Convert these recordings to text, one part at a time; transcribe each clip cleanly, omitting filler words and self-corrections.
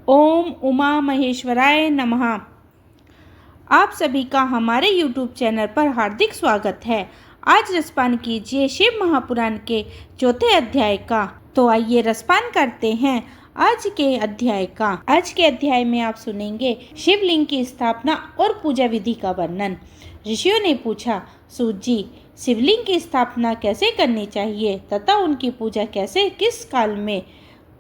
ओम उमा महेश्वराय नमः। आप सभी का हमारे YouTube चैनल पर हार्दिक स्वागत है। आज रसपान कीजिए शिव महापुराण के चौथे अध्याय का। तो आइए रसपान करते हैं आज के अध्याय का। आज के अध्याय में आप सुनेंगे शिवलिंग की स्थापना और पूजा विधि का वर्णन। ऋषियों ने पूछा, सूत जी, शिवलिंग की स्थापना कैसे करनी चाहिए तथा उनकी पूजा कैसे, किस काल में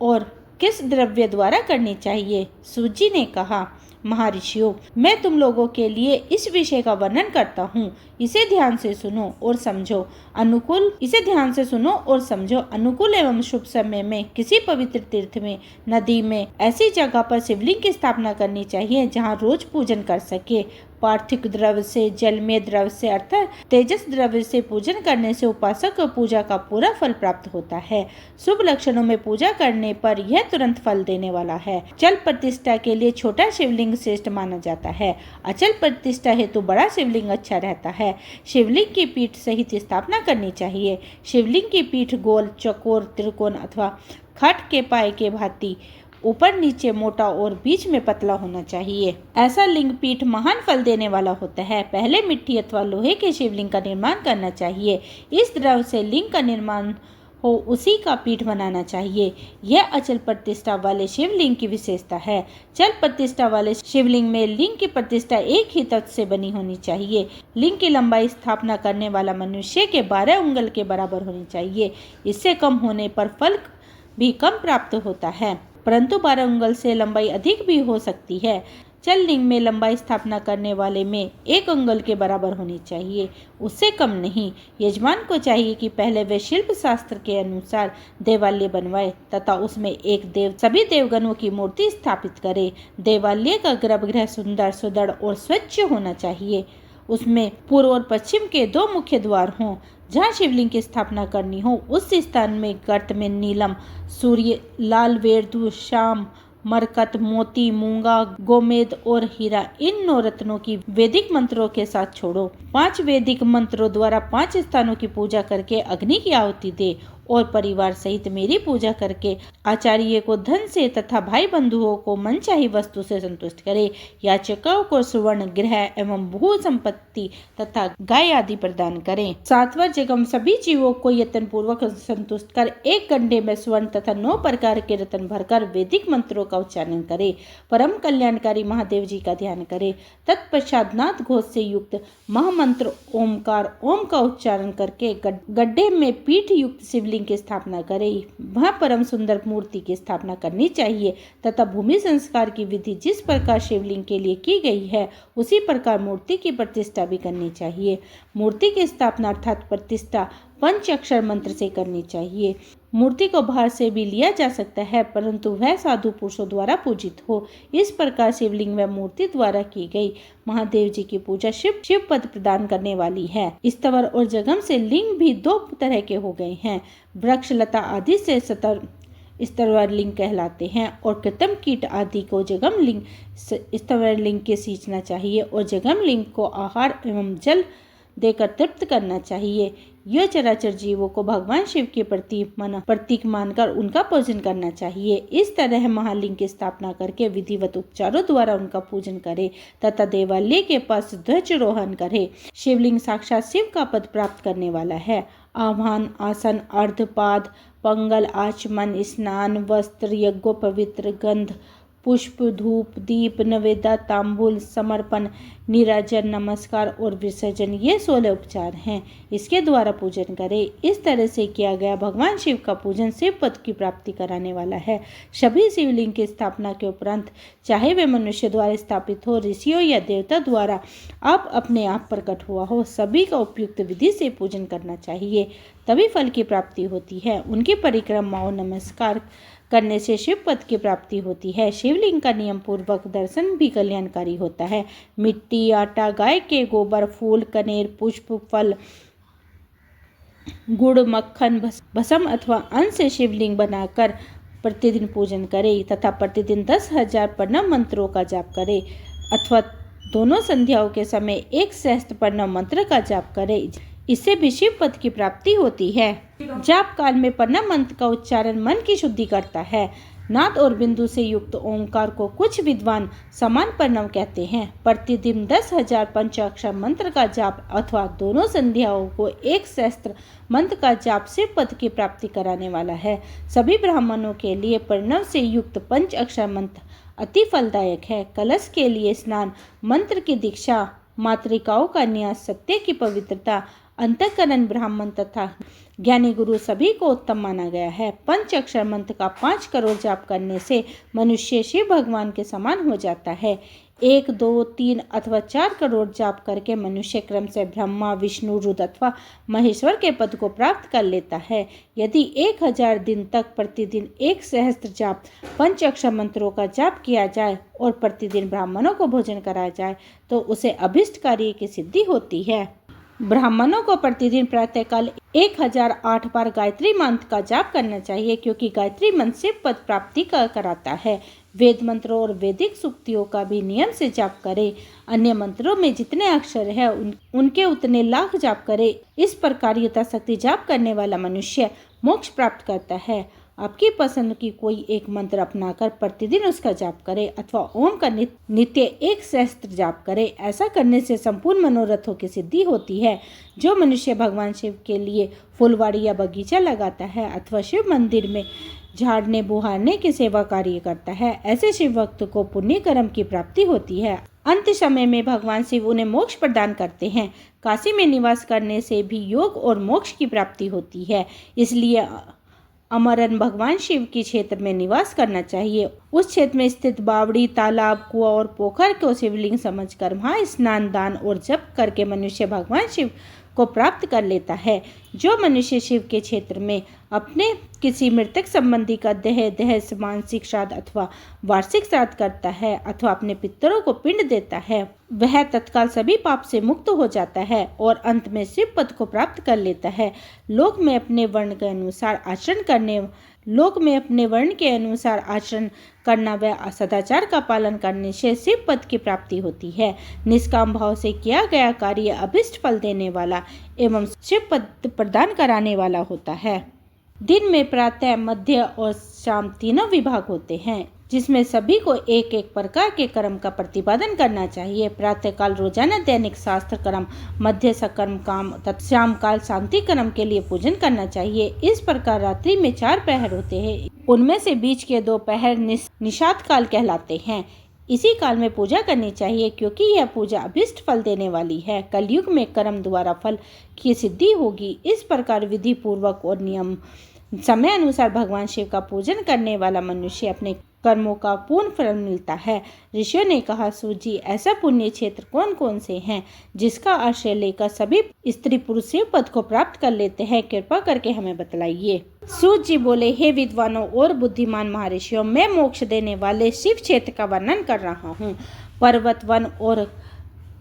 और किस द्रव्य द्वारा करनी चाहिए। सूत जी ने कहा, महर्षियों, मैं तुम लोगों के लिए इस विषय का वर्णन करता हूँ। इसे ध्यान से सुनो और समझो। अनुकूल एवं शुभ समय में किसी पवित्र तीर्थ में, नदी में, ऐसी जगह पर शिवलिंग की स्थापना करनी चाहिए जहाँ रोज पूजन कर सके। पार्थिव द्रव्य से, जलमय द्रव्य से अर्थात तेजस द्रव्य से पूजन करने से उपासक को पूजा का पूरा फल प्राप्त होता है। शुभ लक्षणों में पूजा करने पर यह तुरंत फल देने वाला है। चल प्रतिष्ठा के लिए छोटा शिवलिंग श्रेष्ठ माना जाता है। अचल प्रतिष्ठा हेतु बड़ा शिवलिंग अच्छा रहता है। शिवलिंग की पीठ सहित स्थापना करनी चाहिए। शिवलिंग की पीठ गोल, चौकोर, त्रिकोण अथवा खट के पाए के भांति ऊपर नीचे मोटा और बीच में पतला होना चाहिए। ऐसा लिंग पीठ महान फल देने वाला होता है। पहले मिट्टी अथवा लोहे के शिवलिंग का निर्माण करना चाहिए। इस द्रव्य से लिंग का निर्माण हो उसी का पीठ बनाना चाहिए। यह अचल प्रतिष्ठा वाले शिवलिंग की विशेषता है। चल प्रतिष्ठा वाले शिवलिंग में लिंग की प्रतिष्ठा एक ही तत्व से बनी होनी चाहिए। लिंग की लंबाई स्थापना करने वाला मनुष्य के 12 उंगल के बराबर होनी चाहिए। इससे कम होने पर फल भी कम प्राप्त होता है, परंतु 12 उंगल से लंबाई अधिक भी हो सकती है। चल लिंग में लंबाई स्थापना करने वाले में 1 उंगल के बराबर होनी चाहिए, उससे कम नहीं। यजमान को चाहिए कि पहले वे शिल्प शास्त्र के अनुसार देवालय बनवाए तथा उसमें सभी देवगणों की मूर्ति स्थापित करे। देवालय का गर्भगृह सुंदर, सुदृढ़ और स्वच्छ होना चाहिए। उसमें पूर्व और पश्चिम के 2 मुख्य द्वार हों। जहाँ शिवलिंग की स्थापना करनी हो उस स्थान में गर्त में नीलम, सूर्य, लाल वेरदू, श्याम, मरकत, मोती, मूंगा, गोमेद और हीरा, इन 9 रत्नों की वैदिक मंत्रों के साथ छोड़ो। 5 वैदिक मंत्रों द्वारा 5 स्थानों की पूजा करके अग्नि की आहुति दे और परिवार सहित मेरी पूजा करके आचार्य को धन से तथा भाई बंधुओं को मनचाही वस्तु से संतुष्ट करे। याचकों को सुवर्ण, गृह एवं भू संपत्ति तथा गाय आदि प्रदान करें। 7वां जगम सभी जीवों को यत्न पूर्वक संतुष्ट कर 1 गड्ढे में स्वर्ण तथा 9 प्रकार के रत्न भरकर वैदिक मंत्रों का उच्चारण करे। परम कल्याणकारी महादेव जी का ध्यान करे। तत्पश्चात नाद घोष से युक्त महामंत्र ओमकार ओम का उच्चारण करके गड्ढे में पीठ युक्त शिवलिंग की स्थापना करे। वहाँ परम सुंदर मूर्ति की स्थापना करनी चाहिए तथा भूमि संस्कार की विधि जिस प्रकार शिवलिंग के लिए की गई है उसी प्रकार मूर्ति की प्रतिष्ठा भी करनी चाहिए। मूर्ति की स्थापना अर्थात प्रतिष्ठा पंचाक्षर मंत्र से करनी चाहिए। मूर्ति को बाहर से भी लिया जा सकता है, परंतु वह साधु पुरुषों द्वारा पूजित हो। इस प्रकार शिवलिंग व मूर्ति द्वारा की गई महादेव जी की पूजा शिव पद प्रदान करने वाली है। स्तवर और जगम से लिंग भी 2 तरह के हो गए हैं। वृक्ष, लता आदि से स्तवर लिंग कहलाते हैं और कृत्रिम कीट आदि को जगम लिंग, स्तवर लिंग के सींचना चाहिए और जगम लिंग को आहार एवं जल देकर तृप्त करना चाहिए। यह चराचर जीवों को भगवान शिव के प्रतीक मानकर उनका पूजन करना चाहिए। इस तरह महालिंग की स्थापना करके विधिवत उपचारों द्वारा उनका पूजन करे तथा देवालय के पास ध्वजारोहण करे। शिवलिंग साक्षात शिव का पद प्राप्त करने वाला है। आह्वान, आसन, अर्धपाद, पंगल, आचमन, स्नान, वस्त्र, यज्ञोपवित्र, गंध, पुष्प, धूप, दीप, नवेदा, तांबूल, समर्पण, निराजन, नमस्कार और विसर्जन, ये 16 उपचार हैं। इसके द्वारा पूजन करें। इस तरह से किया गया भगवान शिव का पूजन शिव पद की प्राप्ति कराने वाला है। सभी शिवलिंग की स्थापना के उपरांत चाहे वे मनुष्य द्वारा स्थापित हो, ऋषियों या देवता द्वारा आप अपने आप प्रकट हुआ हो, सभी का उपयुक्त विधि से पूजन करना चाहिए, तभी फल की प्राप्ति होती है। उनकी परिक्रमा और नमस्कार करने से शिव पद की प्राप्ति होती है। शिवलिंग का नियम पूर्वक दर्शन भी कल्याणकारी होता है। मिट्टी, आटा, गाय के गोबर, फूल, कनेर, पुष्प, फल, गुड़, मक्खन, भस्म अथवा अन्न से शिवलिंग बनाकर प्रतिदिन पूजन करें तथा प्रतिदिन 10,000 प्रणव मंत्रों का जाप करें अथवा दोनों संध्याओं के समय 1 सहस्त्र प्रणव मंत्र का जाप करें। इससे भी शिव पद की प्राप्ति होती है। जाप काल में प्रणव मंत्र का उच्चारण मन की शुद्धि करता है। नाद और बिंदु से युक्त ओंकार को कुछ विद्वान समान प्रणव कहते हैं। प्रतिदिन 10,000 पंचाक्षर मंत्र का जाप अथवा दोनों संध्याओं को एक सहस्त्र मंत्र का जाप शिव पद की प्राप्ति कराने वाला है। सभी ब्राह्मणों के लिए प्रणव से युक्त पंच अक्षर मंत्र अति फलदायक है। कलश के लिए स्नान, मंत्र की दीक्षा, मातृकाओं का न्यास, सत्य की पवित्रता, अंतःकरण ब्राह्मण तथा ज्ञानी गुरु सभी को उत्तम माना गया है। पंच अक्षर मंत्र का 5 करोड़ जाप करने से मनुष्य शिव भगवान के समान हो जाता है। 1, 2, 3 अथवा 4 करोड़ जाप करके मनुष्य क्रम से ब्रह्मा, विष्णु, रुद्र अथवा महेश्वर के पद को प्राप्त कर लेता है। यदि 1000 दिन तक प्रतिदिन 1 सहस्त्र जाप पंच अक्षर मंत्रों का जाप किया जाए और प्रतिदिन ब्राह्मणों को भोजन कराया जाए तो उसे अभिष्ट कार्य की सिद्धि होती है। ब्राह्मणों को प्रतिदिन प्रातःकाल 1008 बार गायत्री मंत्र का जाप करना चाहिए, क्योंकि गायत्री मंत्र शिव पद प्राप्ति का कराता है। वेद मंत्रों और वैदिक सूक्तियों का भी नियम से जाप करें। अन्य मंत्रों में जितने अक्षर है उनके उतने लाख जाप करें। इस प्रकार यथाशक्ति जाप करने वाला मनुष्य मोक्ष प्राप्त करता है। आपकी पसंद की कोई एक मंत्र अपनाकर प्रतिदिन उसका जाप करें अथवा ओम का नित्य 1 सहस्त्र जाप करें। ऐसा करने से संपूर्ण मनोरथों की सिद्धि होती है। जो मनुष्य भगवान शिव के लिए फुलवाड़ी या बगीचा लगाता है अथवा शिव मंदिर में झाड़ने बुहारने की सेवा कार्य करता है, ऐसे शिव भक्त को पुण्य कर्म की प्राप्ति होती है। अंत समय में भगवान शिव उन्हें मोक्ष प्रदान करते हैं। काशी में निवास करने से भी योग और मोक्ष की प्राप्ति होती है। इसलिए अमरन भगवान शिव के क्षेत्र में निवास करना चाहिए। उस क्षेत्र में स्थित बावड़ी, तालाब, कुआं और पोखर को शिवलिंग समझकर वहां स्नान, दान और जप करके मनुष्य भगवान शिव को प्राप्त कर लेता है। जो मनुष्य शिव के क्षेत्र में अपने किसी मृतक संबंधी का देह मानसिक श्राद्ध अथवा वार्षिक श्राद्ध करता है अथवा अपने पितरों को पिंड देता है, वह तत्काल सभी पाप से मुक्त हो जाता है और अंत में शिव पद को प्राप्त कर लेता है। लोक में अपने वर्ण के अनुसार आचरण करना व सदाचार का पालन करने से शिव पद की प्राप्ति होती है। निष्काम भाव से किया गया कार्य अभिष्ट फल देने वाला एवं शिव पद प्रदान कराने वाला होता है। दिन में प्रातः, मध्य और शाम तीनों विभाग होते हैं, जिसमें सभी को एक एक प्रकार के कर्म का प्रतिपादन करना चाहिए। प्रातःकाल रोजाना दैनिक शास्त्र कर्म, मध्य सकर्म काम तथा शाम काल शांति कर्म के लिए पूजन करना चाहिए। इस प्रकार रात्रि में 4 पहर होते हैं। उनमें से बीच के 2 पहर निषाद काल कहलाते हैं। इसी काल में पूजा करनी चाहिए, क्योंकि यह पूजा अभिष्ट फल देने वाली है। कलयुग में कर्म द्वारा फल की सिद्धि होगी। इस प्रकार विधि पूर्वक और नियम समय अनुसार भगवान शिव का पूजन करने वाला मनुष्य अपने कर्मों का पूर्ण फल मिलता है। ऋषियों ने कहा, सूत जी, ऐसा पुण्य क्षेत्र कौन कौन से हैं जिसका आश्रय लेकर सभी स्त्री पुरुष शिव पद को प्राप्त कर लेते हैं? कृपा करके हमें बतलाइए। सूत जी बोले, हे विद्वानों और बुद्धिमान महर्षियों, मैं मोक्ष देने वाले शिव क्षेत्र का वर्णन कर रहा हूँ। पर्वत, वन और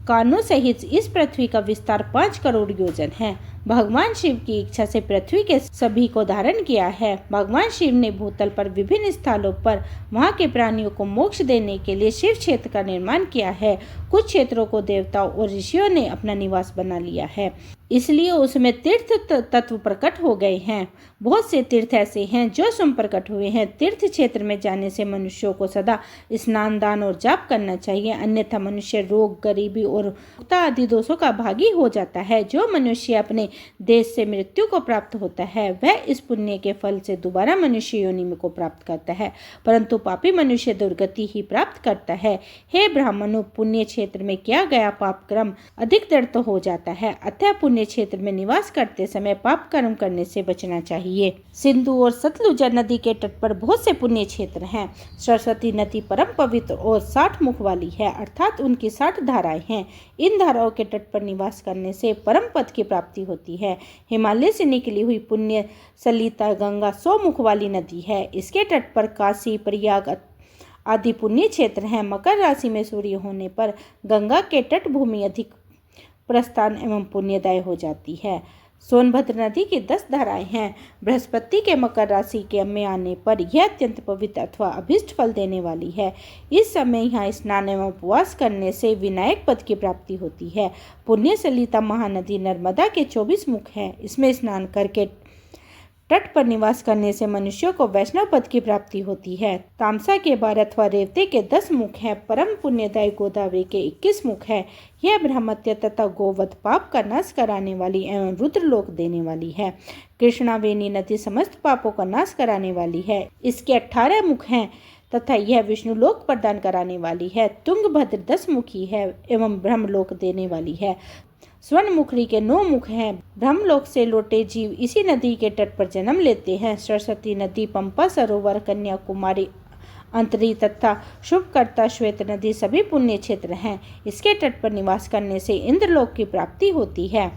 कानों सहित इस पृथ्वी का विस्तार 5 करोड़ योजन है। भगवान शिव की इच्छा से पृथ्वी के सभी को धारण किया है। भगवान शिव ने भूतल पर विभिन्न स्थलों पर वहां के प्राणियों को मोक्ष देने के लिए शिव क्षेत्र का निर्माण किया है। कुछ क्षेत्रों को देवताओं और ऋषियों ने अपना निवास बना लिया है, इसलिए उसमें तीर्थ तत्व प्रकट हो गए हैं। बहुत से तीर्थ ऐसे हैं जो स्वयं प्रकट हुए हैं। तीर्थ क्षेत्र में जाने से मनुष्यों को सदा स्नान, दान और जाप करना चाहिए, अन्यथा मनुष्य रोग, गरीबी और मुक्ता आदि दोषों का भागी हो जाता है। जो मनुष्य अपने देश से मृत्यु को प्राप्त होता है, वह इस पुण्य के फल से दोबारा मनुष्य योनि को प्राप्त करता है, परंतु पापी मनुष्य दुर्गति ही प्राप्त करता है। हे ब्राह्मणों, पुण्य क्षेत्र में किया गया पाप कर्म अधिक दृढ़ हो जाता है, अतः पुण्य क्षेत्र में निवास करते समय पाप कर्म करने से बचना चाहिए। सिंधु और सतलुज नदी के तट पर बहुत से पुण्य क्षेत्र हैं। सरस्वती नदी परम पवित्र और 60 मुख वाली है, अर्थात उनकी 60 धाराएं हैं। इन धाराओं के तट पर निवास करने से परम पद की प्राप्ति होती है। हिमालय से निकली हुई पुण्य सलिता गंगा 100 मुख वाली नदी है। इसके तट पर काशी, प्रयाग आदि पुण्य क्षेत्र हैं। मकर राशि में सूर्य होने पर गंगा के तट भूमि अधिक प्रस्थान एवं पुण्यदाय हो जाती है। सोनभद्र नदी की 10 धाराएं हैं। बृहस्पति के मकर राशि के में आने पर यह अत्यंत पवित्र अथवा अभिष्ट फल देने वाली है। इस समय यहाँ स्नान एवं उपवास करने से विनायक पद की प्राप्ति होती है। पुण्य सलिता महानदी नर्मदा के 24 मुख है। इसमें स्नान करके तट पर निवास करने से मनुष्यों को वैष्णव पद की प्राप्ति होती है। तामसा के 12 अथवा रेवती के 10 मुख है। परम पुण्यदायी गोदावरी के 21 मुख है। यह ब्रह्मत्य तथा गोवध पाप का नाश कराने वाली एवं रुद्रलोक देने वाली है। कृष्णावेणी नदी समस्त पापों का नाश कराने वाली है। इसके 18 मुख हैं तथा यह विष्णु लोक प्रदान कराने वाली है। तुंगभद्र 10 मुखी है एवं ब्रह्मलोक देने वाली है। स्वर्ण मुखरी के 9 मुख हैं। ब्रह्मलोक से लौटे जीव इसी नदी के तट पर जन्म लेते हैं। सरस्वती नदी, पंपा सरोवर, कन्याकुमारी, अंतरी तथा शुभकर्ता श्वेत नदी सभी पुण्य क्षेत्र हैं। इसके तट पर निवास करने से इंद्रलोक की प्राप्ति होती है।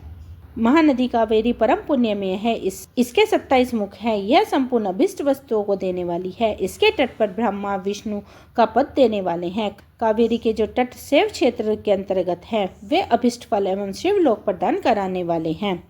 महानदी कावेरी परम पुण्यमय है। इसके 27 मुख है। यह संपूर्ण अभिष्ट वस्तुओं को देने वाली है। इसके तट पर ब्रह्मा विष्णु का पद देने वाले हैं। कावेरी के जो तट शैव क्षेत्र के अंतर्गत है वे अभिष्ट फल एवं शिवलोक प्रदान कराने वाले हैं।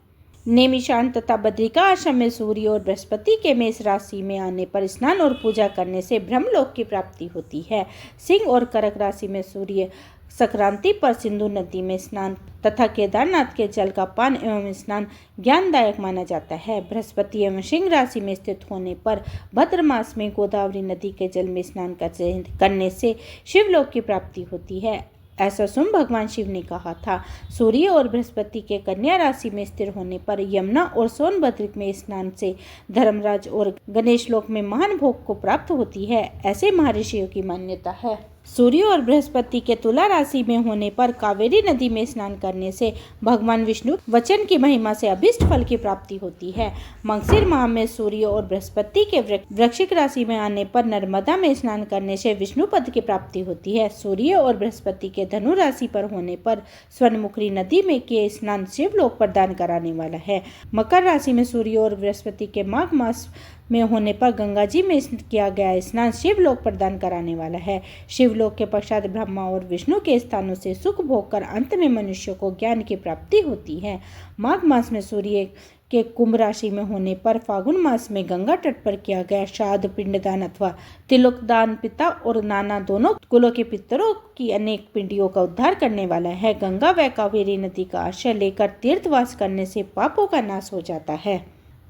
नेमिशान तथा बद्रिका आश्रम में सूर्य और बृहस्पति के मेष राशि में आने पर स्नान और पूजा करने से ब्रह्मलोक की प्राप्ति होती है। सिंह और कर्क राशि में सूर्य संक्रांति पर सिंधु नदी में स्नान तथा केदारनाथ के जल का पान एवं स्नान ज्ञानदायक माना जाता है। बृहस्पति एवं सिंह राशि में स्थित होने पर भद्र मास में गोदावरी नदी के जल में स्नान करने से शिवलोक की प्राप्ति होती है। ऐसा स्वयं भगवान शिव ने कहा था। सूर्य और बृहस्पति के कन्या राशि में स्थिर होने पर यमुना और सोनभद्र में स्नान से धर्मराज और गणेश लोक में महान भोग को प्राप्त होती है। ऐसे महर्षियों की मान्यता है। सूर्य और बृहस्पति के तुला राशि में होने पर कावेरी नदी में स्नान करने से भगवान विष्णु वचन की महिमा से अभिष्ट फल की प्राप्ति होती है। मंगशीर माह में सूर्य और बृहस्पति के वृश्चिक राशि में आने पर नर्मदा में स्नान करने से विष्णु पद की प्राप्ति होती है। सूर्य और बृहस्पति के धनु राशि पर होने पर स्वर्णमुखी नदी में किए स्नान शिवलोक प्रदान कराने वाला है। मकर राशि में सूर्य और बृहस्पति के माघ मास में होने पर गंगा जी में किया गया स्नान शिवलोक प्रदान कराने वाला है। शिवलोक के पश्चात ब्रह्मा और विष्णु के स्थानों से सुख भोग कर अंत में मनुष्य को ज्ञान की प्राप्ति होती है। माघ मास में सूर्य के कुंभ राशि में होने पर फागुन मास में गंगा तट पर किया गया श्राद्ध, पिंडदान अथवा तिलोकदान पिता और नाना दोनों कुलों के पितरों की अनेक पिंडियों का उद्धार करने वाला है। गंगा व कावेरी नदी का आश्रय लेकर तीर्थवास करने से पापों का नाश हो जाता है।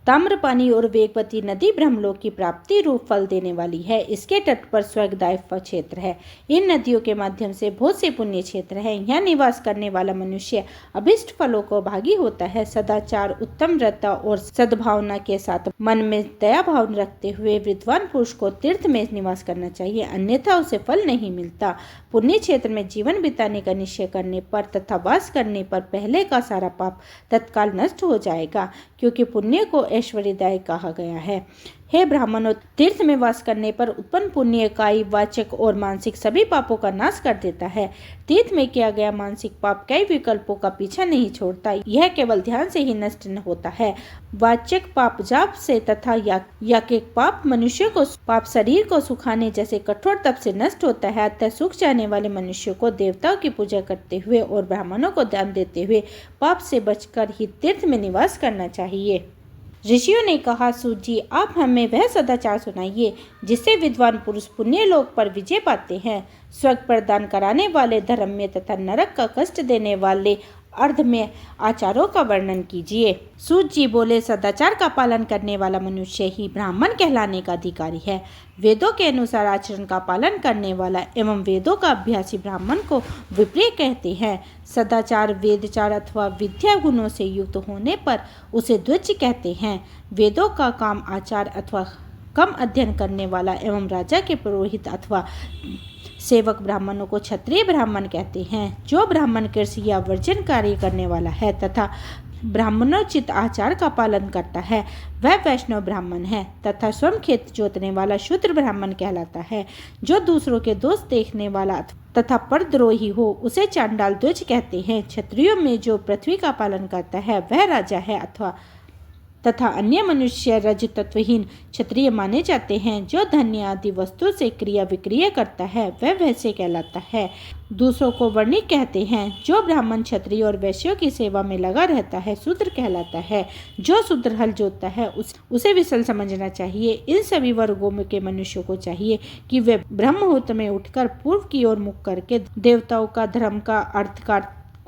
ताम्रपानी और वेगवती नदी ब्रह्मलोक की प्राप्ति रूप फल देने वाली है। इसके तट पर स्वर्गदायक क्षेत्र है। इन नदियों के माध्यम से बहुत से पुण्य क्षेत्र हैं। यहाँ निवास करने वाला मनुष्य अभिष्ट फलों को भागी होता है। सदाचार, उत्तम व्रता और सद्भावना के साथ मन में दया भाव रखते हुए विद्वान पुरुष को तीर्थ में निवास करना चाहिए, अन्यथा उसे फल नहीं मिलता। पुण्य क्षेत्र में जीवन बिताने का निश्चय करने पर तथा वास करने पर पहले का सारा पाप तत्काल नष्ट हो जाएगा, क्योंकि पुण्य को ऐश्वर्यदायक कहा गया है। हे ब्राह्मणों, तीर्थ में वास करने पर उत्पन्न पुण्य कायिक, वाचक और मानसिक सभी पापों का नाश कर देता है। तीर्थ में किया गया मानसिक पाप कई विकल्पों का पीछा नहीं छोड़ता, यह केवल ध्यान से ही नष्ट होता है। वाचक पाप जाप से तथा याकिक पाप मनुष्य को पाप शरीर को सुखाने जैसे कठोर तप से नष्ट होता है। अतः सूख जाने वाले मनुष्य को देवताओं की पूजा करते हुए और ब्राह्मणों को दान देते हुए पाप से बचकर ही तीर्थ में निवास करना चाहिए। ऋषियों ने कहा, सूत जी, आप हमें वह सदाचार सुनाइए जिससे विद्वान पुरुष पुण्य लोक पर विजय पाते हैं। स्वर्ग प्रदान कराने वाले, धर्म में तथा नरक का कष्ट देने वाले अर्ध में आचारों का वर्णन कीजिए। सूत जी बोले, सदाचार का पालन करने वाला मनुष्य ही ब्राह्मण कहलाने का अधिकारी है। वेदों के अनुसार आचरण का पालन करने वाला एवं वेदों का अभ्यासी ब्राह्मण को विप्रिय कहते हैं। सदाचार, वेदचार अथवा विद्या गुणों से युक्त होने पर उसे द्विज कहते हैं। वेदों का काम आचार अथवा कम अध्ययन करने वाला एवं राजा के पुरोहित अथवा सेवक ब्राह्मणों को क्षत्रिय ब्राह्मण कहते हैं। जो ब्राह्मण कृषि या वर्जन कार्य करने वाला है तथा ब्राह्मणोचित आचार का पालन करता है वह वैष्णव ब्राह्मण है तथा स्वयं खेत जोतने वाला शूद्र ब्राह्मण कहलाता है। जो दूसरों के दोष देखने वाला तथा परद्रोही हो उसे चांडाल द्विज कहते हैं। क्षत्रियों में जो पृथ्वी का पालन करता है वह राजा है तथा अन्य मनुष्य रज तत्वहीन क्षत्रिय माने जाते हैं। जो धन्य आदि वस्तु से क्रिया विक्रिय करता है वह वैश्य कहलाता है। दूसरों को वर्णिक कहते हैं। जो ब्राह्मण, क्षत्रिय और वैश्यों की सेवा में लगा रहता है शूद्र कहलाता है। जो शूद्र हल जोतता है उसे विशल समझना चाहिए। इन सभी वर्गों के मनुष्यों को चाहिए कि वे ब्रह्म मुहूर्त में उठकर पूर्व की ओर मुख करके देवताओं का, धर्म का, अर्थ का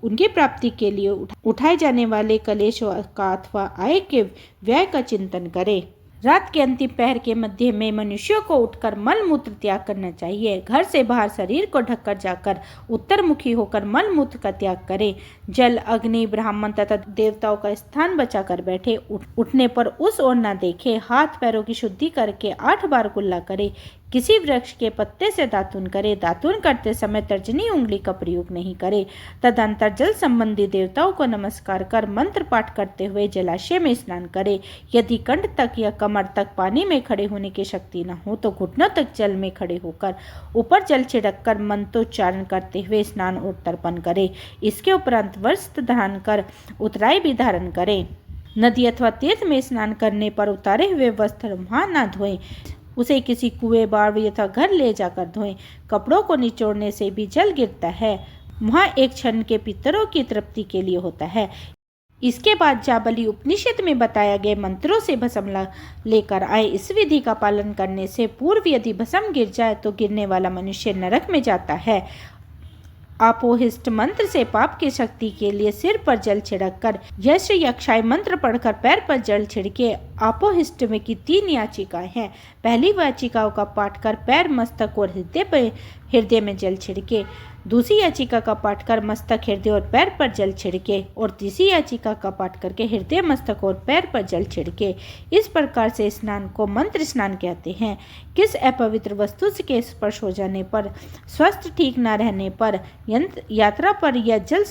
उनकी प्राप्ति के लिए उठाए जाने वाले कलेशों का अथवा आय के व्यय का चिंतन करें। रात के अंतिम पहर के मध्य में मनुष्यों को उठकर मल मूत्र त्याग करना चाहिए। घर से बाहर शरीर को ढककर जाकर उत्तरमुखी होकर मल मूत्र का त्याग करें। जल, अग्नि, ब्राह्मण तथा देवताओं का स्थान बचाकर बैठे। उठने पर उस ओर न देखे। हाथ पैरों की शुद्धि करके 8 बार कुल्ला करे। किसी वृक्ष के पत्ते से दातुन करे। दातुन करते समय तर्जनी उंगली का प्रयोग नहीं करे। तदंतर जल संबंधी देवताओं को नमस्कार कर मंत्र पाठ करते हुए जलाशय में स्नान करे। यदि कंठ तक या कमर तक पानी में खड़े होने की शक्ति न हो तो घुटनों तक जल में खड़े होकर ऊपर जल छिड़क कर मंत्रोच्चारण करते हुए स्नान और तर्पण करे। इसके उपरांत वस्त्र धारण कर उतराई भी धारण करे। नदी अथवा तीर्थ में स्नान करने पर उतारे हुए वस्त्र वहां न धोएं, उसे किसी कुएं, बाड़ या घर ले जाकर धोएं। कपड़ों को निचोड़ने से भी जल गिरता है, वहां एक क्षण के पितरों की तृप्ति के लिए होता है। इसके बाद जाबली उपनिषद में बताया गए मंत्रों से भस्म लेकर आए। इस विधि का पालन करने से पूर्व यदि भस्म गिर जाए तो गिरने वाला मनुष्य नरक में जाता है। आपोहिष्ट मंत्र से पाप की शक्ति के लिए सिर पर जल छिड़ककर यश यक्षाय मंत्र पढ़कर पैर पर जल छिड़के। आपोहिष्ट में की 3 याचिकाएं हैं। पहली याचिकाओं का पाठ कर पैर, मस्तक और हृदय में जल छिड़के। दूसरी याचिका का पाठ कर मस्तक, हृदय और पैर पर जल छिड़के और तीसरी याचिका का पाठ करके हृदय, मस्तक और पैर पर जल छिड़के। इस प्रकार से स्नान को मंत्र स्नान कहते हैं। किस अपवित्र वस्तु के स्पर्श हो जाने पर, स्वास्थ्य ठीक न रहने पर, यात्रा पर या जल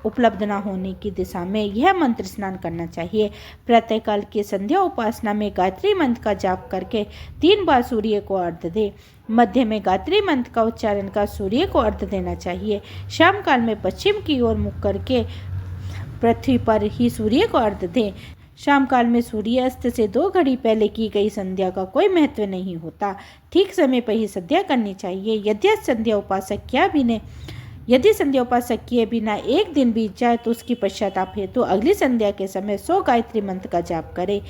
उपलब्ध न होने की दिशा में यह मंत्र स्नान करना चाहिए। प्रातःकाल की संध्या उपासना में गायत्री मंत्र का जाप करके 3 बार सूर्य को अर्घ्य दे। मध्य में गायत्री मंत्र का उच्चारण कर सूर्य को अर्घ्य देना चाहिए। शाम काल में पश्चिम की ओर मुख करके पृथ्वी पर ही सूर्य को अर्घ्य दें। शाम काल में सूर्यास्त से 2 घड़ी पहले की गई संध्या का कोई महत्व नहीं होता। ठीक समय पर ही संध्या करनी चाहिए। यदि संध्या उपासक किए बिना एक दिन बीत जाए तो उसकी पश्चाताप हेतु अगली संध्या के समय 100 गायत्री मंत्र का जाप करे।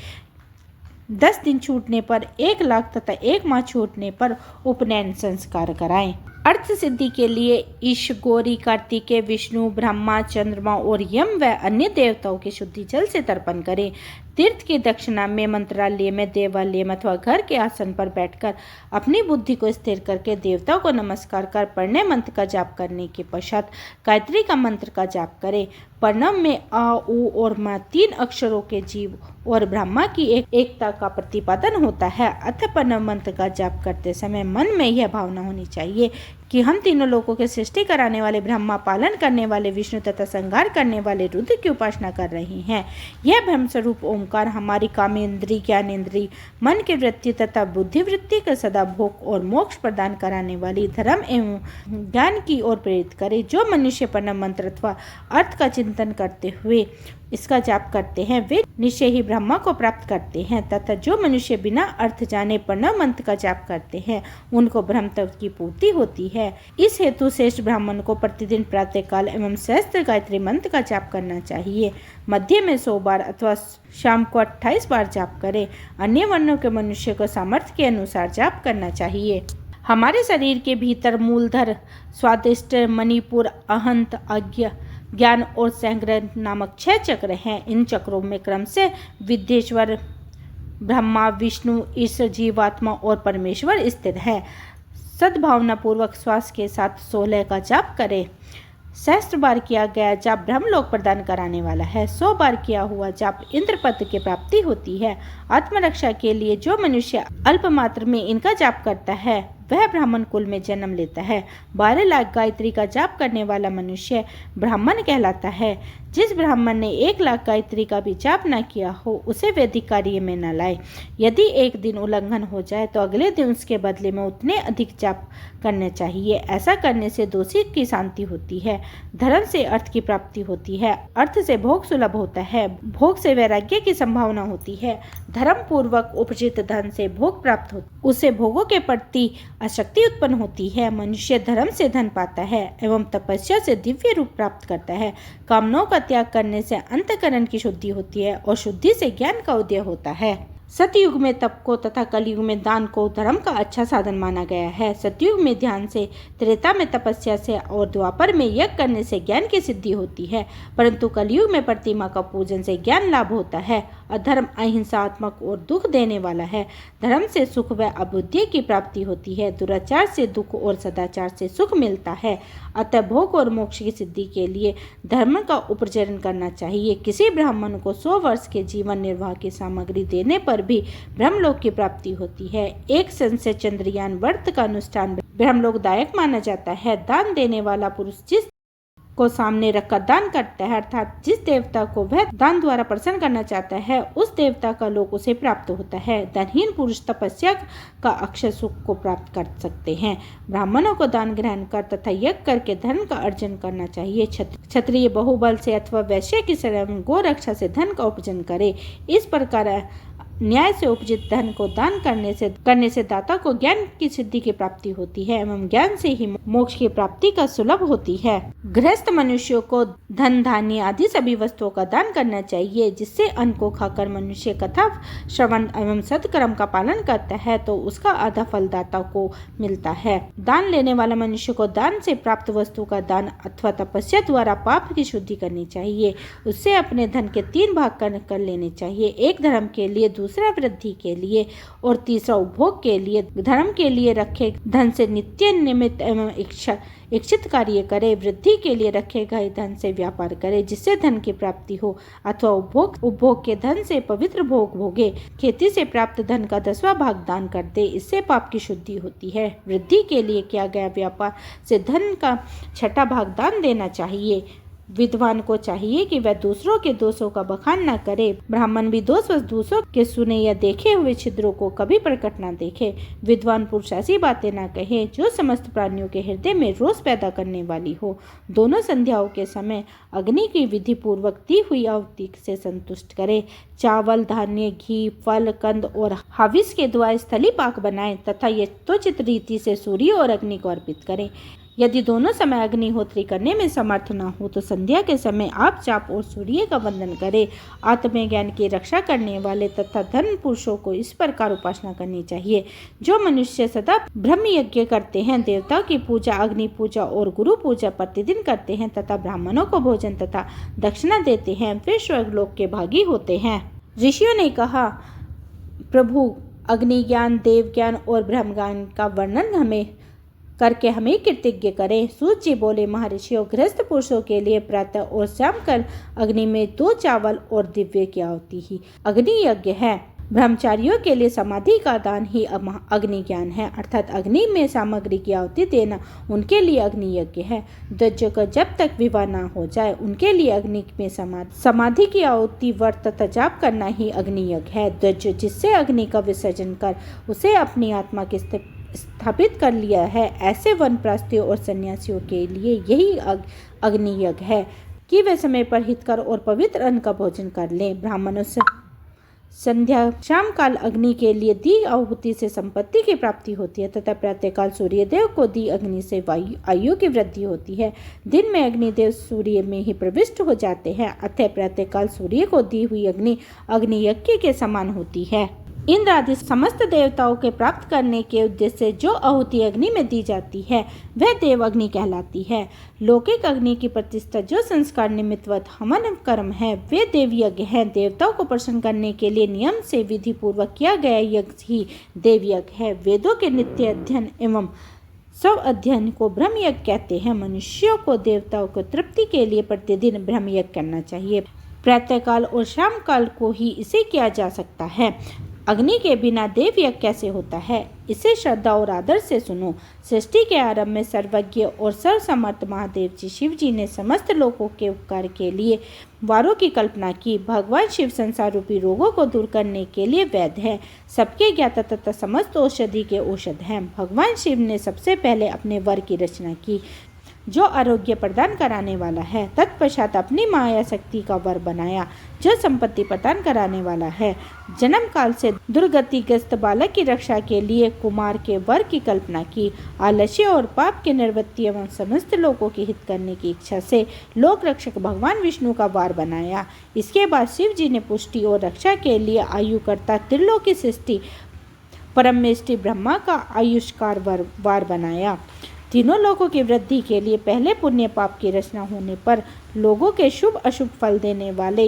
10 दिन छूटने पर 1 लाख तथा 1 माह छूटने पर उपनयन संस्कार कराएं। अर्थ सिद्धि के लिए ईश, गौरी, कार्तिकेय, विष्णु, ब्रह्मा, चंद्रमा और यम व अन्य देवताओं के शुद्धि जल से तर्पण करें। तीर्थ की दक्षिणा में मंत्रालय में, देवालय में अथवा घर के आसन पर बैठकर अपनी बुद्धि को स्थिर करके देवताओं को नमस्कार कर पढ़ने मंत्र का जाप करने के पश्चात गायत्री का मंत्र का जाप करें। प्रणव में आ, उ और म 3 अक्षरों के जीव और ब्रह्मा की एकता का प्रतिपादन होता है। अतः प्रणव मंत्र का जाप करते समय मन में यह भावना होनी चाहिए कि हम तीनों लोगों के सृष्टि कराने वाले ब्रह्मा, पालन करने वाले विष्णु तथा संहार करने वाले रुद्र की उपासना कर रहे हैं। यह ब्रह्म स्वरूप ओंकार हमारी कामेंद्री, ज्ञानेंद्री, मन की वृत्ति तथा बुद्धि वृत्ति का सदा भोग और मोक्ष प्रदान कराने वाली धर्म एवं ज्ञान की ओर प्रेरित करे। जो मनुष्य प्रणव मंत्र अथवा अर्थ का चिंतन करते हुए इसका जाप करते हैं वे निश्चय ही ब्रह्मा को प्राप्त करते हैं, तथा जो मनुष्य बिना अर्थ जाने प्रणव मंत्र का जाप करते हैं उनको ब्रह्म तत्व की पूर्ति होती है। इस हेतु श्रेष्ठ ब्राह्मण को प्रतिदिन प्रातःकाल एवं सहस्त्र गायत्री मंत्र का जाप करना चाहिए। मध्य में 100 बार अथवा शाम को 28 बार जाप करें। अन्य वर्णों के मनुष्य को सामर्थ्य के अनुसार जाप करना चाहिए। हमारे शरीर के भीतर मूलधर, स्वादिष्ट, मणिपुर, अहंत, आज्ञा, ज्ञान और संग्रह नामक 6 चक्र हैं। इन चक्रों में क्रम से विद्येश्वर, ब्रह्मा, विष्णु, ईश्वर, जीवात्मा और परमेश्वर स्थित है। सद्भावना पूर्वक श्वास के साथ 16 का जाप करें। सहस्त्र बार किया गया जाप ब्रह्मलोक प्रदान कराने वाला है। 100 बार किया हुआ जाप इंद्र पद की प्राप्ति होती है। आत्मरक्षा के लिए जो मनुष्य अल्प मात्र में इनका जाप करता है वह ब्राह्मण कुल में जन्म लेता है। 12 लाख गायत्री का जाप करने वाला मनुष्य ब्राह्मण कहलाता है। जिस ब्राह्मण ने 1 लाख गायत्री का भी जाप न किया हो उसे वैदिक कार्य में न लाए। यदि एक दिन उल्लंघन हो जाए तो अगले दिन उसके बदले में उतने अधिक जाप करने चाहिए। ऐसा करने से दोषी की शांति होती है, धर्म से अर्थ की प्राप्ति होती है, अर्थ से भोग सुलभ होता है, भोग से वैराग्य की संभावना होती है, धर्म पूर्वक उपजित धन से भोग प्राप्त होता, उससे भोगों के प्रति आसक्ति उत्पन्न होती है। मनुष्य धर्म से धन पाता है एवं तपस्या से दिव्य रूप प्राप्त करता है। कामनाओं का त्याग करने से अंतःकरण की शुद्धि होती है और शुद्धि से ज्ञान का उदय होता है। सतयुग में तप को तथा कलयुग में दान को धर्म का अच्छा साधन माना गया है। सतयुग में ध्यान से, त्रेता में तपस्या से और द्वापर में यज्ञ करने से ज्ञान की सिद्धि होती है, परंतु कलयुग में प्रतिमा का पूजन से ज्ञान लाभ होता है। अधर्म अहिंसात्मक और दुख देने वाला है। धर्म से सुख व अबुद्धि की प्राप्ति होती है। दुराचार से दुख और सदाचार से सुख मिलता है। अतः भोग और मोक्ष की सिद्धि के लिए धर्म का उपचरण करना चाहिए। किसी ब्राह्मण को 100 वर्ष के जीवन निर्वाह की सामग्री देने पर भी ब्रह्मलोक की प्राप्ति होती है। एक सन से चंद्रयान व्रत का अनुष्ठान ब्रह्मलोकदायक माना जाता है। दान देने वाला पुरुष जिस को सामने रखकर दान करता है, अर्थात जिस देवता को वह दान द्वारा प्रसन्न करना चाहता है, उस देवता का लोक उसे प्राप्त होता है। धनहीन पुरुष तपस्या का अक्षय सुख को प्राप्त कर सकते हैं। ब्राह्मणों को दान ग्रहण कर तथा यज्ञ करके धन का अर्जन करना चाहिए। क्षत्रिय बहुबल से अथवा वैश्य की शरण गो रक्षा से धन का उपार्जन करे। इस प्रकार न्याय से उपजित धन को दान करने से दाता को ज्ञान की सिद्धि की प्राप्ति होती है एवं ज्ञान से ही मोक्ष की प्राप्ति का सुलभ होती है। गृहस्थ मनुष्यों को धन, धान्य आदि सभी वस्तुओं का दान करना चाहिए। जिससे अन्न को खाकर मनुष्य कथा श्रवण एवं सत्कर्म का पालन करता है तो उसका आधा फल दाता को मिलता है। दान लेने वाला मनुष्य को दान से प्राप्त वस्तु का दान अथवा तपस्या द्वारा पाप की शुद्धि करनी चाहिए। उससे अपने धन के 3 भाग कर लेने चाहिए। एक धर्म के लिए, दूसरा वृद्धि के लिए और तीसरा उपभोग के लिए। धर्म के लिए रखे धन से नित्य निमित्त एवं इच्छित कार्य करे। वृद्धि के लिए रखे गए धन से व्यापार करे जिससे धन की प्राप्ति हो, अथवा उपभोग के धन से पवित्र भोग भोगे। खेती से प्राप्त धन का 10वां भाग दान कर दे, इससे पाप की शुद्धि होती है। वृद्धि के लिए किया गया व्यापार से धन का 6वां भाग दान देना चाहिए। विद्वान को चाहिए कि वह दूसरों के दोषों का बखान न करे। ब्राह्मण भी दोषवश दूसरों के सुने या देखे हुए छिद्रों को कभी प्रकट न देखे। विद्वान पुरुष ऐसी बातें न कहे जो समस्त प्राणियों के हृदय में रोष पैदा करने वाली हो। दोनों संध्याओं के समय अग्नि की विधि पूर्वक दी हुई आहुति से संतुष्ट करे। चावल, धान्य, घी, फल, कंद और हविष के द्वारा स्थली पाक बनाए तथा यथोचित रीति से सूर्य और अग्नि को अर्पित करें। यदि दोनों समय अग्निहोत्री करने में समर्थ न हो तो संध्या के समय आप चाप और सूर्य का वंदन करें। आत्मज्ञान की रक्षा करने वाले तथा धर्म पुरुषों को इस प्रकार उपासना करनी चाहिए। जो मनुष्य सदा ब्रह्म यज्ञ करते हैं, देवताओं की पूजा, अग्नि पूजा और गुरु पूजा प्रतिदिन करते हैं तथा ब्राह्मणों को भोजन तथा दक्षिणा देते हैं, वे स्वर्गलोक के भागी होते हैं। ऋषियों ने कहा, प्रभु अग्नि ज्ञान, देव ज्ञान और ब्रह्म ज्ञान का वर्णन करके हमें कृतज्ञ करें। सूत जी बोले, महर्षियों, गृहस्थ पुरुषों के लिए प्रातः और शाम कर अग्नि में 2 चावल और दिव्य की आहुति ही अग्नि यज्ञ है। ब्रह्मचारियों के लिए समाधि का दान ही अग्नि ज्ञान है, अर्थात अग्नि में सामग्री की आहुति देना उनके लिए अग्नि यज्ञ है। द्विजों का जब तक विवाह न हो जाए उनके लिए अग्नि में समाधि की आहुति, व्रत तथा जाप करना ही अग्नि यज्ञ है। द्विज जिससे अग्नि का विसर्जन कर उसे अपनी आत्मा की स्थापित कर लिया है, ऐसे वनप्रस्थियों और सन्यासियों के लिए यही अग्नि यज्ञ है कि वे समय पर हितकर और पवित्र अन्न का भोजन कर लें। ब्राह्मणों से संध्या शाम काल अग्नि के लिए दी आहुति से संपत्ति की प्राप्ति होती है तथा प्रातःकाल सूर्यदेव को दी अग्नि से आयु की वृद्धि होती है। दिन में अग्निदेव सूर्य में ही प्रविष्ट हो जाते हैं, अतः प्रातःकाल सूर्य को दी हुई अग्नि यज्ञ के समान होती है। इंद्र आदि समस्त देवताओं के प्राप्त करने के उद्देश्य से जो आहुति अग्नि में दी जाती है वह देव अग्नि कहलाती है। लौकिक अग्नि की प्रतिष्ठा जो संस्कार निमित्तवत हवन कर्म है वे देव यज्ञ है। देवताओं को प्रसन्न करने के लिए नियम से विधि पूर्वक किया गया यज्ञ ही देव यज्ञ है। वेदों के नित्य अध्ययन एवं सब अध्ययन को ब्रह्म यज्ञ कहते हैं। मनुष्यों को देवताओं को तृप्ति के लिए प्रतिदिन ब्रह्म यज्ञ करना चाहिए। प्रातःकाल और शाम काल को ही इसे किया जा सकता है। अग्नि के बिना देव यज्ञ कैसे होता है, इसे श्रद्धा और आदर से सुनो। सृष्टि के आरंभ में सर्वज्ञ और सर्वसमर्थ महादेव जी शिव जी ने समस्त लोगों के उपकार के लिए वारों की कल्पना की। भगवान शिव संसार रूपी रोगों को दूर करने के लिए वैद्य है, सबके ज्ञाता तथा समस्त औषधि के औषध हैं। भगवान शिव ने सबसे पहले अपने वर की रचना की। जो आरोग्य प्रदान कराने वाला है। तत्पश्चात अपनी माया शक्ति का वर बनाया, जो संपत्ति प्रदान कराने वाला है। जन्म काल से दुर्गतिग्रस्त बालक की रक्षा के लिए कुमार के वर की कल्पना की। आलस्य और पाप की निवृत्ति एवं समस्त लोगों की हित करने की इच्छा से लोक रक्षक भगवान विष्णु का वार बनाया। इसके बाद शिव जी ने पुष्टि और रक्षा के लिए आयुकर्ता त्रिलोकी सृष्टि परमेष्टि ब्रह्मा का आयुष्कार वार बनाया। तीनों लोगों की वृद्धि के लिए पहले पुण्य पाप की रचना होने पर लोगों के शुभ अशुभ फल देने वाले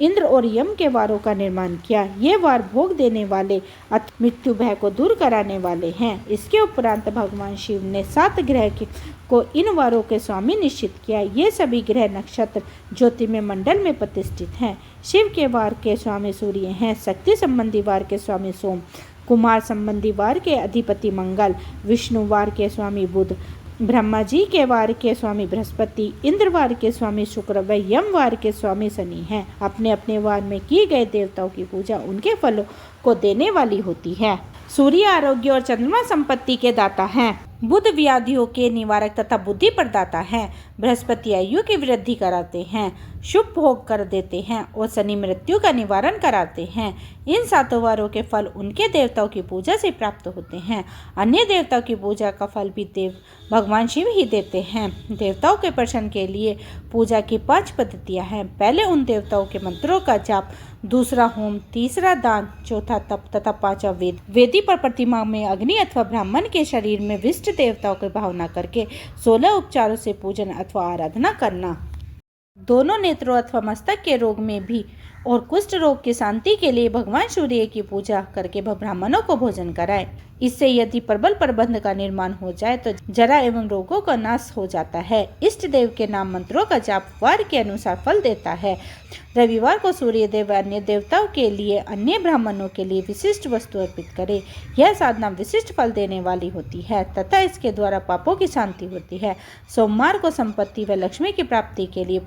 इंद्र और यम के वारों का निर्माण किया। ये वार भोग देने वाले मृत्यु भय को दूर कराने वाले हैं। इसके उपरांत भगवान शिव ने 7 ग्रह को इन वारों के स्वामी निश्चित किया। ये सभी ग्रह नक्षत्र ज्योतिर्मय मंडल में प्रतिष्ठित हैं। शिव के वार के स्वामी सूर्य हैं, शक्ति संबंधी वार के स्वामी सोम, कुमार संबंधी वार के अधिपति मंगल, विष्णु वार के स्वामी बुध, ब्रह्मा जी के वार के स्वामी बृहस्पति, इंद्र वार के स्वामी शुक्र व यम वार के स्वामी शनि हैं। अपने अपने वार में किए गए देवताओं की पूजा उनके फलों को देने वाली होती है। सूर्य आरोग्य और चंद्रमा संपत्ति के दाता हैं। बुध व्याधियों के निवारक तथा बुद्धि प्रदाता हैं। बृहस्पति आयु की वृद्धि कराते हैं, शुभ भोग कर देते हैं और शनि मृत्यु का निवारण कराते हैं। इन 7 वारों के फल उनके देवताओं की पूजा से प्राप्त होते हैं। अन्य देवताओं की पूजा का फल भी भगवान शिव ही देते हैं। देवताओं के प्रसन्न के लिए पूजा की 5 पद्धतियां हैं। पहले उन देवताओं के मंत्रों का जाप, दूसरा होम, तीसरा दान, चौथा तप तथा 5वां वेद। वेदी पर प्रतिमा में अग्नि अथवा ब्राह्मण के शरीर में विष्ट देवताओं की भावना करके 16 उपचारों से पूजन अथवा आराधना करना। दोनों नेत्रों अथवा मस्तक के रोग में भी और कुष्ठ रोग की शांति के लिए भगवान सूर्य की पूजा करके ब्राह्मणों को भोजन कराएं। इससे यदि प्रबल प्रबंध का निर्माण हो जाए तो जरा एवं रोगों का नाश हो जाता है। इष्ट देव के नाम मंत्रों का जाप वार के अनुसार फल देता है। रविवार को सूर्य देव अन्य देवताओं के लिए, अन्य ब्राह्मणों के लिए विशिष्ट वस्तु अर्पित करे। यह साधना विशिष्ट फल देने वाली होती है तथा इसके द्वारा पापों की शांति होती है। सोमवार को संपत्ति व लक्ष्मी की प्राप्ति के लिए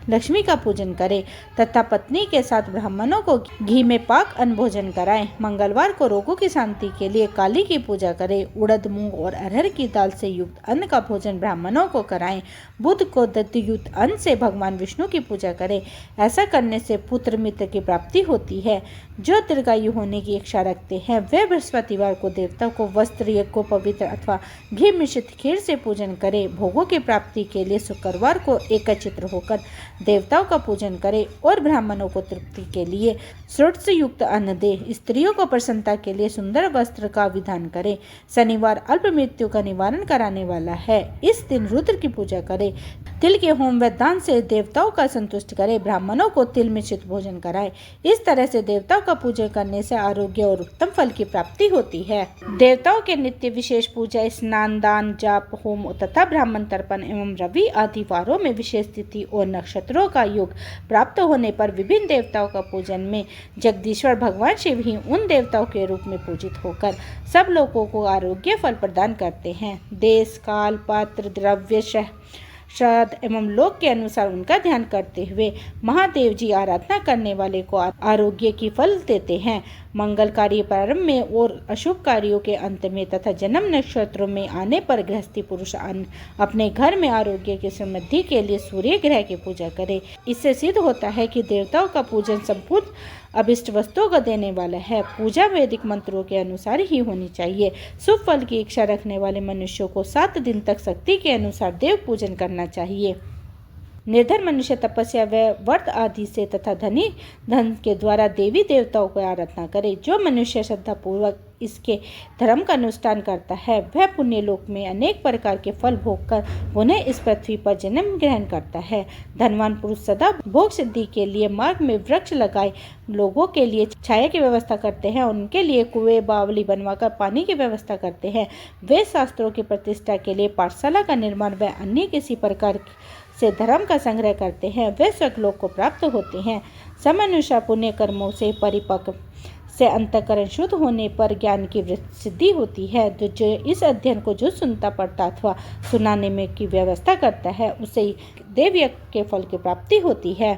लक्ष्मी का पूजन करें तथा पत्नी के साथ ब्राह्मणों को घी में पाक अन्न भोजन कराएं। मंगलवार को रोगों की शांति के लिए काली की पूजा करें। उड़द, मूंग और अरहर की दाल से युक्त अन्न का भोजन ब्राह्मणों को कराएं। बुध को दत्तयुक्त अन्न से भगवान विष्णु की पूजा करें। ऐसा करने से पुत्र मित्र की प्राप्ति होती है। जो दीर्घायु होने की इच्छा रखते हैं वे बृहस्पतिवार को देवता को वस्त्र, यज्ञ, पवित्र अथवा घी मिश्रित खीर से पूजन करें। भोगों की प्राप्ति के लिए शुक्रवार को एकत्रित होकर देवताओं का पूजन करें और ब्राह्मणों को तृप्ति के लिए श्रोत से युक्त अन्न दे। स्त्रियों को प्रसन्नता के लिए सुंदर वस्त्र का विधान करें। शनिवार अल्प मृत्यु का निवारण कराने वाला है। इस दिन रुद्र की पूजा करें। तिल के होम व दान से देवताओं का संतुष्ट करें। ब्राह्मणों को तिल मिश्रित भोजन कराएं। इस तरह से देवताओं का पूजन करने से आरोग्य और उत्तम फल की प्राप्ति होती है। देवताओं के नित्य विशेष पूजा, स्नान, दान, जाप, होम तथा ब्राह्मण तर्पण एवं रवि आदि वारों में विशेष तिथि और नक्षत्रों का योग प्राप्त होने पर विभिन्न देवताओं का पूजन में जगदीश्वर भगवान शिव ही उन देवताओं के रूप में पूजित होकर सब लोगों को आरोग्य फल प्रदान करते हैं। देश, काल, पात्र, द्रव्य, श्राद्ध एवं लोक के अनुसार उनका ध्यान करते हुए महादेव जी आराधना करने वाले को आरोग्य की फल देते हैं। मंगल कार्य प्रारंभ में और अशुभ कार्यों के अंत में तथा जन्म नक्षत्रों में आने पर गृहस्थी पुरुष अपने घर में आरोग्य की समृद्धि के लिए सूर्य ग्रह की पूजा करे। इससे सिद्ध होता है कि देवताओं का पूजन संपूर्ण अभिष्ट वस्तुओं को देने वाला है। पूजा वैदिक मंत्रों के अनुसार ही होनी चाहिए। शुभ फल की इच्छा रखने वाले मनुष्यों को 7 दिन तक शक्ति के अनुसार देव पूजन करना चाहिए। निर्धन मनुष्य तपस्या व व्रत आदि से तथा धन के द्वारा देवी देवताओं को आराधना करे। जो मनुष्य श्रद्धा पूर्वक इसके धर्म का अनुष्ठान करता है वह पुण्य लोक में अनेक प्रकार के फल भोग कर उन्हें इस पृथ्वी पर जन्म ग्रहण करता है। धनवान पुरुष सदा भोग सिद्धि के लिए मार्ग में वृक्ष लगाए लोगों के लिए छाया की व्यवस्था करते हैं। उनके लिए कुएं, बावली बनवाकर पानी की व्यवस्था करते हैं। वे शास्त्रों की प्रतिष्ठा के लिए पाठशाला का निर्माण व अन्य किसी प्रकार से धर्म का संग्रह करते हैं। वे स्वर्गलोक को प्राप्त होते हैं। समानुसार पुण्य कर्मों से परिपक्व से अंतःकरण शुद्ध होने पर ज्ञान की सिद्धि होती है। जो इस अध्ययन को जो सुनता पढ़ता अथवा सुनाने में की व्यवस्था करता है उसे देव यज्ञ के फल की प्राप्ति होती है।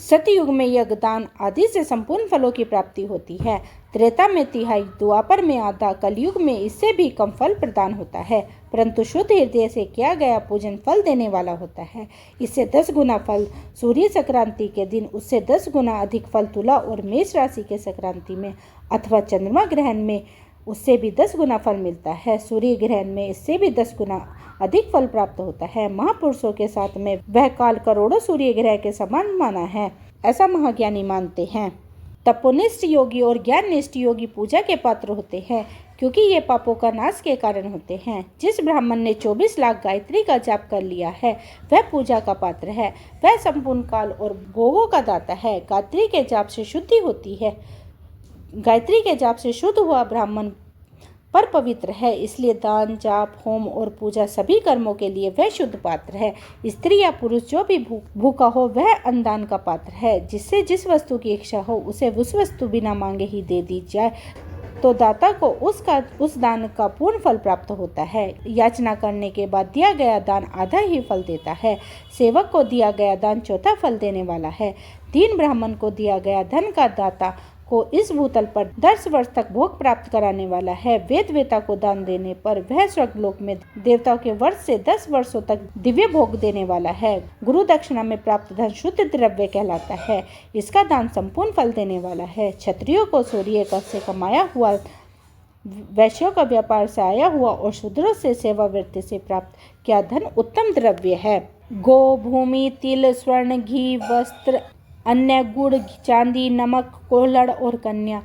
सतयुग में यज्ञदान आदि से संपूर्ण फलों की प्राप्ति होती है। त्रेता में तिहाई, द्वापर में आधा, कलयुग में इससे भी कम फल प्रदान होता है, परंतु शुद्ध हृदय से किया गया पूजन फल देने वाला होता है। इससे 10 गुना फल सूर्य संक्रांति के दिन, उससे 10 गुना अधिक फल तुला और मेष राशि के संक्रांति में अथवा चंद्रमा ग्रहण में उससे भी 10 गुना फल मिलता है। सूर्य ग्रहण में इससे भी 10 गुना अधिक फल प्राप्त होता है। महापुरुषों के साथ में वह काल करोड़ों सूर्य ग्रह के समान माना है, ऐसा महाज्ञानी मानते हैं। तपोनिष्ठ योगी और ज्ञाननिष्ठ योगी पूजा के पात्र होते हैं, क्योंकि ये पापों का नाश के कारण होते हैं। जिस ब्राह्मण ने 24 लाख गायत्री का जाप कर लिया है वह पूजा का पात्र है। वह संपूर्ण काल और भोगों का दाता है। गायत्री के जाप से शुद्धि होती है। गायत्री के जाप से शुद्ध हुआ ब्राह्मण पर पवित्र है, इसलिए दान, जाप, होम और पूजा सभी कर्मों के लिए वह शुद्ध पात्र है। स्त्री या पुरुष जो भी भूखा हो वह अन्नदान का पात्र है। जिससे जिस वस्तु की इच्छा हो उसे उस वस्तु बिना मांगे ही दे दी जाए तो दाता को उस दान का पूर्ण फल प्राप्त होता है। याचना करने के बाद दिया गया दान आधा ही फल देता है। सेवक को दिया गया दान चौथा फल देने वाला है। दीन ब्राह्मण को दिया गया धन का दाता को इस भूतल पर 10 वर्ष तक भोग प्राप्त कराने वाला है। वेद वेता को दान देने पर वह स्वर्गलोक में देवताओं के वर्ष से 10 वर्षों तक दिव्य भोग देने वाला है। गुरु दक्षिणा में प्राप्त धन शुद्ध द्रव्य कहलाता है। इसका दान संपूर्ण फल देने वाला है। क्षत्रियों को सूर्य से कमाया हुआ, वैश्यों का व्यापार से आया हुआ और शूद्रों से सेवावृत्ति से प्राप्त किया धन उत्तम द्रव्य है। गो, भूमि, तिल, स्वर्ण, घी, वस्त्र, अन्य, गुड़, चांदी, नमक, कोहलड़ और कन्या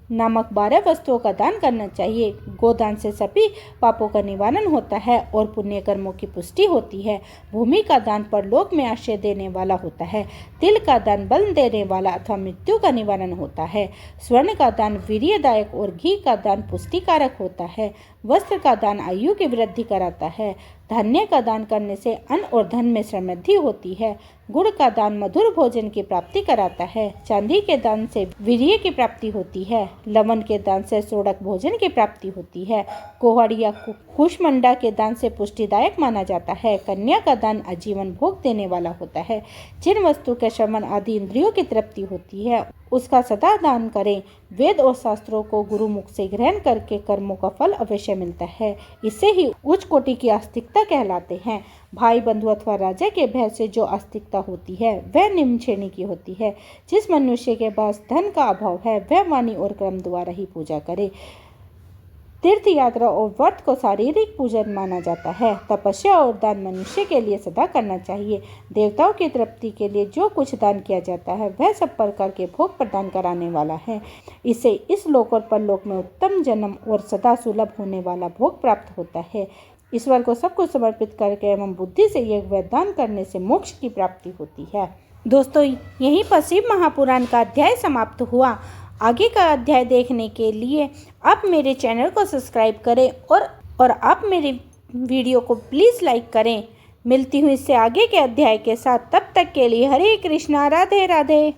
नामक 12 वस्तुओं का दान करना चाहिए। गोदान से सभी पापों का निवारण होता है और पुण्य कर्मों की पुष्टि होती है। भूमि का दान परलोक में आश्रय देने वाला होता है। तिल का दान बल देने वाला अथवा मृत्यु का निवारण होता है। स्वर्ण का दान वीर्यदायक और घी का दान पुष्टिकारक होता है। वस्त्र का दान आयु की वृद्धि कराता है। धान्य का दान करने से अन्न और धन में समृद्धि होती है। गुड़ का दान मधुर भोजन की प्राप्ति कराता है। चांदी के दान से वीर्य की प्राप्ति होती है। लवण के दान से सोड़क भोजन की प्राप्ति होती है। कोहड़ या कुशमंडा के दान से पुष्टिदायक माना जाता है। कन्या का दान आजीवन भोग देने वाला होता है। जिन वस्तु के श्रवण आदि इंद्रियों की तृप्ति होती है उसका सदा दान करें। वेद और शास्त्रों को गुरु मुख से ग्रहण करके कर्मों का फल अवश्य मिलता है। इससे ही उच्च कोटि की आस्तिकता कहलाते हैं। भाई, बंधु अथवा राजा के भय से जो आस्तिकता होती है वह निम्न श्रेणी की होती है। जिस मनुष्य के पास धन का अभाव है वह वाणी और कर्म द्वारा ही पूजा करे। तीर्थ यात्रा और व्रत को शारीरिक पूजन माना जाता है। तपस्या और दान मनुष्य के लिए सदा करना चाहिए। देवताओं की तृप्ति के लिए जो कुछ दान किया जाता है वह सब प्रकार के भोग प्रदान कराने वाला है। इससे इस लोक और परलोक में उत्तम जन्म और सदा सुलभ होने वाला भोग प्राप्त होता है। ईश्वर को सब कुछ समर्पित करके एवं बुद्धि से यज्ञ व दान करने से मोक्ष की प्राप्ति होती है। दोस्तों, यहीं पर शिव महापुराण का अध्याय समाप्त हुआ। आगे का अध्याय देखने के लिए आप मेरे चैनल को सब्सक्राइब करें और आप मेरे वीडियो को प्लीज़ लाइक करें। मिलती हूँ इससे आगे के अध्याय के साथ। तब तक के लिए हरे कृष्णा, राधे राधे।